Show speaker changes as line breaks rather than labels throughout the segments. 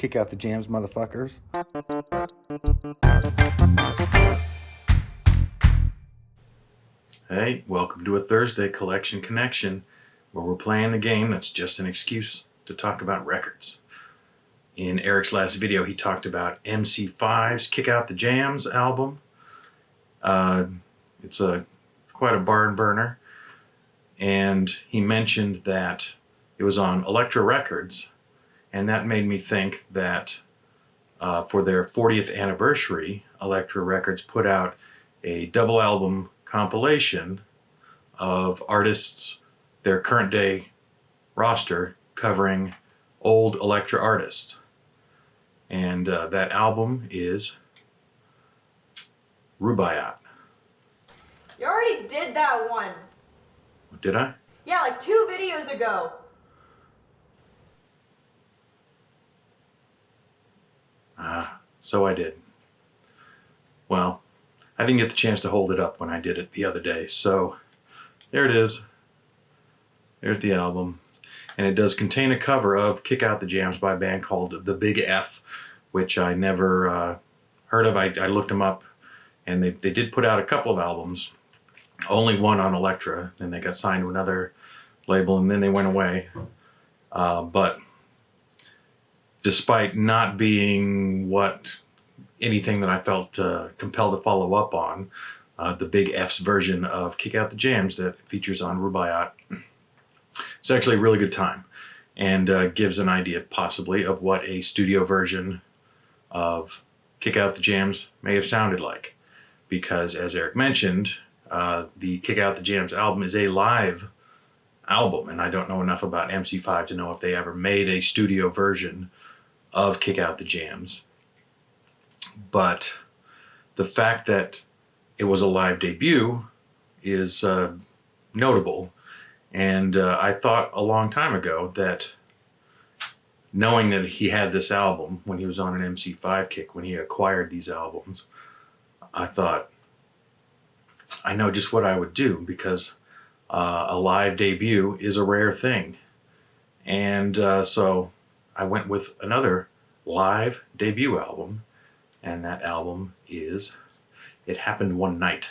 Kick out the jams, motherfuckers.
Hey, welcome to a Thursday Collection Connection, where we're playing the game that's just an excuse to talk about records. In Eric's last video, he talked about MC5's Kick Out the Jams album. It's quite a barn burner, and he mentioned that it was on Elektra Records, and that made me think that for their 40th anniversary, Elektra Records put out a double album compilation of artists, their current day roster, covering old Elektra artists. And that album is Rubaiyat.
You already did that one.
Did I?
Yeah, like 2 videos ago.
So I did. Well, I didn't get the chance to hold it up when I did it the other day, so there it is. There's the album. And it does contain a cover of Kick Out the Jams by a band called The Big F, which I never heard of. I looked them up, and they did put out a couple of albums. Only one on Elektra, and they got signed to another label, and then they went away. But despite not being anything that I felt compelled to follow up on, the Big F's version of Kick Out the Jams that features on Rubaiyat, it's actually a really good time, and gives an idea possibly of what a studio version of Kick Out the Jams may have sounded like. Because as Eric mentioned, the Kick Out the Jams album is a live album, and I don't know enough about MC5 to know if they ever made a studio version of Kick Out the Jams. But the fact that it was a live debut is notable. And I thought a long time ago that, knowing that he had this album when he was on an MC5 kick, when he acquired these albums, I thought, I know just what I would do, because a live debut is a rare thing. And so I went with another live debut album, and that album is It Happened One Night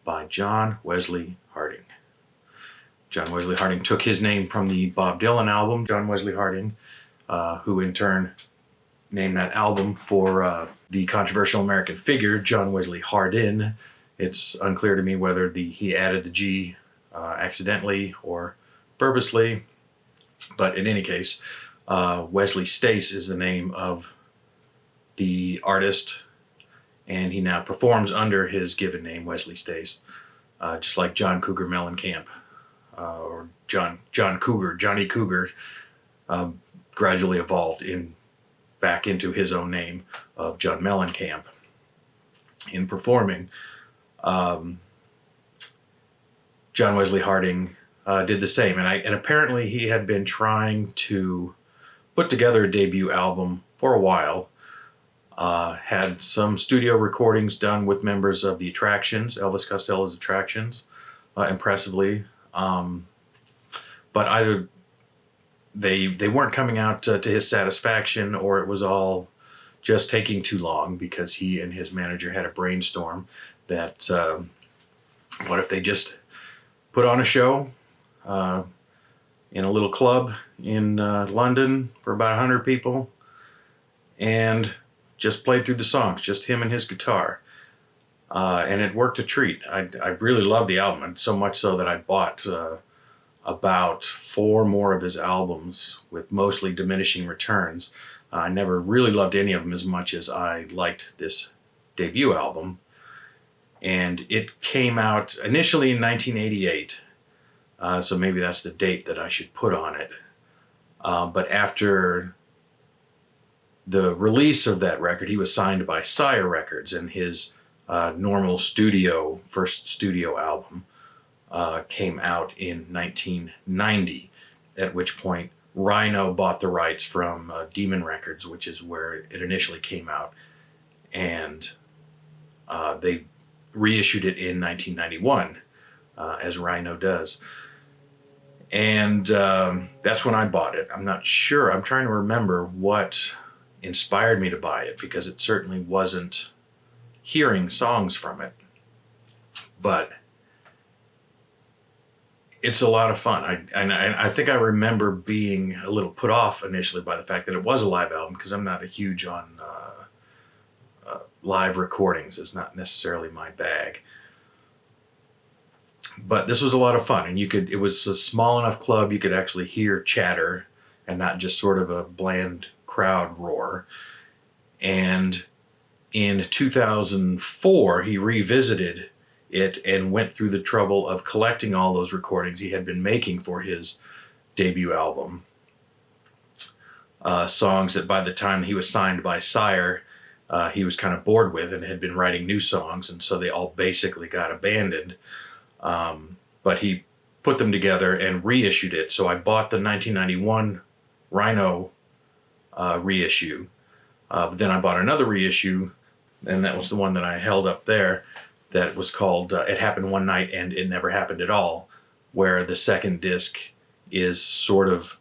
by John Wesley Harding. John Wesley Harding took his name from the Bob Dylan album, John Wesley Harding, who in turn named that album for the controversial American figure, John Wesley Hardin. It's unclear to me whether he added the G accidentally or purposely, but in any case, Wesley Stace is the name of the artist, and he now performs under his given name, Wesley Stace, just like John Cougar Mellencamp, or Johnny Cougar, gradually evolved back into his own name of John Mellencamp in performing. John Wesley Harding did the same, and apparently he had been trying to put together a debut album for a while. Had some studio recordings done with members of the Attractions, Elvis Costello's Attractions, impressively, but either they weren't coming out to his satisfaction, or it was all just taking too long, because he and his manager had a brainstorm that what if they just put on a show in a little club in London for about 100 people and just played through the songs, just him and his guitar. And it worked a treat. I really loved the album, and so much so that I bought about 4 more of his albums with mostly diminishing returns. I never really loved any of them as much as I liked this debut album. And it came out initially in 1988, so maybe that's the date that I should put on it. But after the release of that record, he was signed by Sire Records, and his normal first studio album came out in 1990, at which point Rhino bought the rights from Demon Records, which is where it initially came out, and they reissued it in 1991, as Rhino does. And that's when I bought it. I'm not sure. I'm trying to remember what inspired me to buy it, because it certainly wasn't hearing songs from it. But it's a lot of fun. I think I remember being a little put off initially by the fact that it was a live album, because I'm not a huge on live recordings. It's not necessarily my bag. But this was a lot of fun, and it was a small enough club you could actually hear chatter and not just sort of a bland crowd roar. And in 2004, he revisited it and went through the trouble of collecting all those recordings he had been making for his debut album. Songs that by the time he was signed by Sire, he was kind of bored with and had been writing new songs, and so they all basically got abandoned. But he put them together and reissued it. So I bought the 1991 Rhino reissue. But then I bought another reissue, and that was the one that I held up there, that was called It Happened One Night and It Never Happened at All, where the second disc is sort of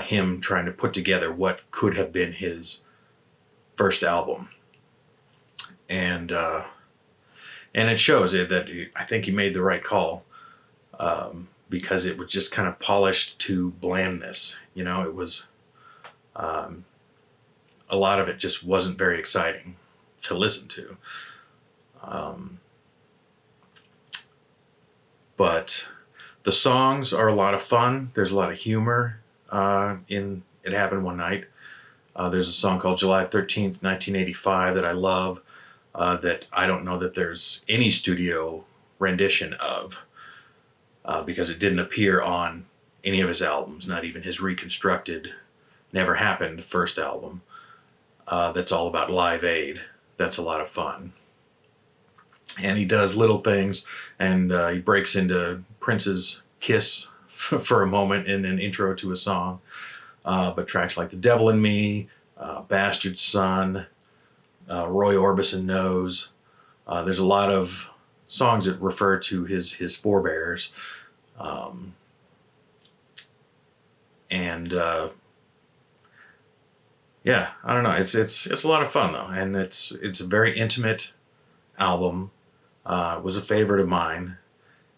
him trying to put together what could have been his first album. And it shows that I think he made the right call, because it was just kind of polished to blandness. You know, it was, a lot of it just wasn't very exciting to listen to. But the songs are a lot of fun. There's a lot of humor in It Happened One Night. There's a song called July 13th, 1985 that I love, that I don't know that there's any studio rendition of, because it didn't appear on any of his albums, not even his reconstructed Never Happened first album. That's all about Live Aid. That's a lot of fun. And he does little things, and he breaks into Prince's Kiss for a moment in an intro to a song. But tracks like The Devil in Me, Bastard Son, Roy Orbison Knows. There's a lot of songs that refer to his forebears. Yeah, I don't know. It's a lot of fun though, and it's a very intimate album. It was a favorite of mine,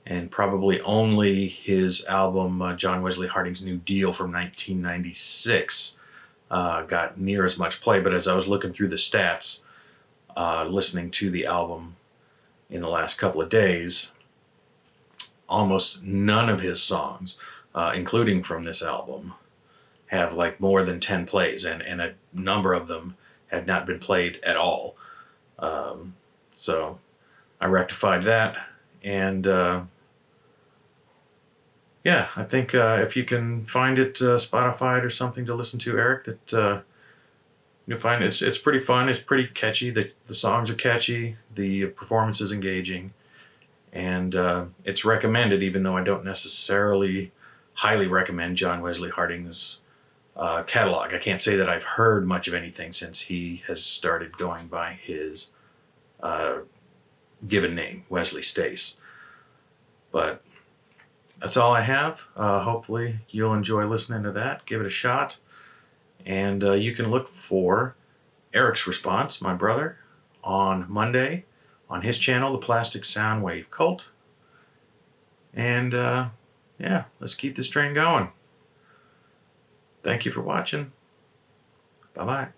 and probably only his album John Wesley Harding's New Deal from 1996 got near as much play. But as I was looking through the stats, listening to the album in the last couple of days, almost none of his songs, including from this album, have like more than 10 plays, and a number of them had not been played at all. So I rectified that, and yeah, I think if you can find it Spotify or something to listen to, Eric, that you'll find it's pretty fun. It's pretty catchy. The songs are catchy. The performance is engaging, and it's recommended, even though I don't necessarily highly recommend John Wesley Harding's catalog. I can't say that I've heard much of anything since he has started going by his given name, Wesley Stace. But that's all I have. Hopefully you'll enjoy listening to that. Give it a shot. And you can look for Eric's response, my brother, on Monday on his channel, The Plastic Soundwave Cult. And yeah, let's keep this train going. Thank you for watching. Bye-bye.